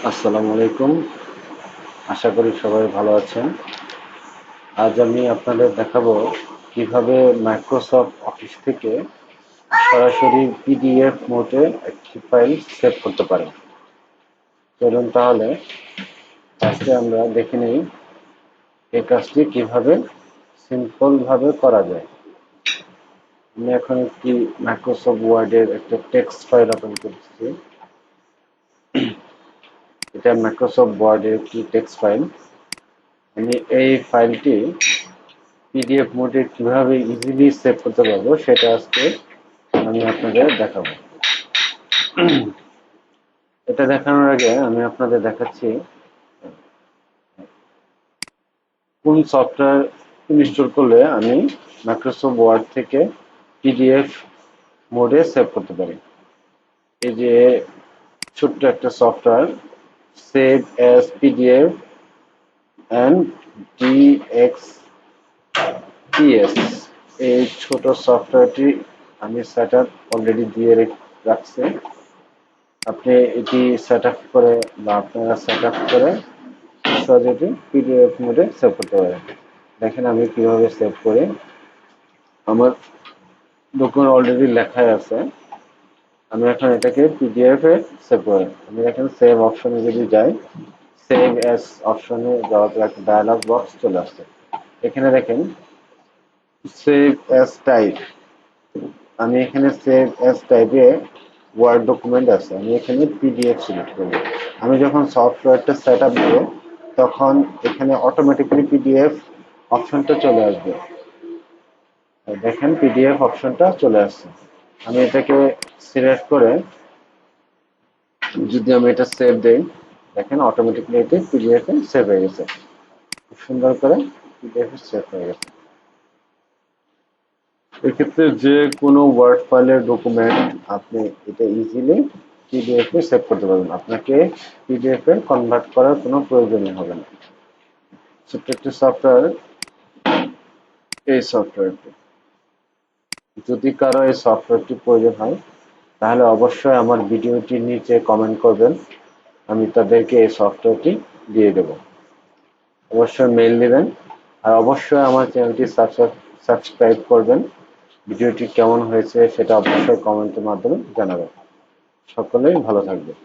আসসালামু আলাইকুম। আশা করি সবাই ভালো আছেন। আজ আমি আপনাদের দেখাবো কিভাবে মাইক্রোসফট অফিস থেকে সরাসরি পিডিএফ মোডে একটি ফাইল সেভ করতে পারেন। চলুন তাহলে ফার্স্টে আমরা দেখে নেই এই কাজটি কিভাবে সিম্পল ভাবে করা যায়। আমি এখন একটি মাইক্রোসফট ওয়ার্ডের একটা টেক্সট ফাইল ওপেন করছি। এটা মাইক্রোসফট ওয়ার্ডের একটি টেক্সট ফাইল। আমি এই ফাইলটি পিডিএফ মোডে কিভাবে ইজিলি সেভ করতে পারবো সেটা আজকে আমি আপনাদের দেখাবো। এটা দেখানোর আগে আমি আপনাদের দেখাচ্ছি কোন সফটওয়্যার ইনস্টল করলে আমি মাইক্রোসফট ওয়ার্ড থেকে পিডিএফ মোডে সেভ করতে পারি। এই যে ছোট্ট একটা software save as PDF and DXPS, এই ছোট সফটওয়্যারটি আমি সেট আপ অলরেডি দিয়ে রাখছি। আপনি এটি সেট আপ করে বা আপনারা সেট আপ করে সহজে পিডিএফ মোডে সেভ করতে পারেন। দেখেন আমি কিভাবে সেভ করি। আমার ডকুমেন্ট অলরেডি লেখাই আছে। আমি এখন এটাকে পিডিএফ এ সেভ করি। আমি এখন সেভ অপশনে যদি যাই, সেভ অ্যাজ অপশনে যাওয়ার পর একটা ডায়ালগ বক্স চলে আসছে। এখানে দেখেন সেভ অ্যাজ টাইপ, আমি এখানে সেভ অ্যাজ টাইপে ওয়ার্ড ডকুমেন্ট আছে, আমি এখানে পিডিএফ সিলেক্ট করব। আমি যখন সফটওয়্যারটা সেট আপ দেবো তখন এখানে অটোমেটিক্যালি পিডিএফ অপশনটা চলে আসবে। দেখেন পিডিএফ অপশনটা চলে আসছে। আমি এটাকে সিলেক্ট করে যদি আমি এটা সেভ দেই, দেখেন অটোমেটিক্যালি এটি পিডিএফ এ সেভ হয়ে গেছে। খুব সুন্দর করে পিডিএফ এ সেভ হয়ে গেছে। এক্ষেত্রে যে কোনো ওয়ার্ড ফাইলের ডকুমেন্ট আপনি এটা ইজিলি পিডিএফ এ সেভ করতে পারবেন। আপনাকে পিডিএফ এ কনভার্ট করার কোনো প্রয়োজনই হবে না। ছোট্ট একটি সফটওয়্যার, এই সফটওয়্যারটি। যদি কারো এই সফটওয়্যারটি প্রয়োজন হয় তাহলে অবশ্যই আমার ভিডিওটির নিচে কমেন্ট করবেন, আমি তাদেরকে এই সফটওয়্যারটি দিয়ে দেব। অবশ্যই মেইল দিবেন আর অবশ্যই আমার চ্যানেলটি সাবস্ক্রাইব করবেন। ভিডিওটি কেমন হয়েছে সেটা অবশ্যই কমেন্টের মাধ্যমে জানাবেন। সকলেই ভালো থাকবেন।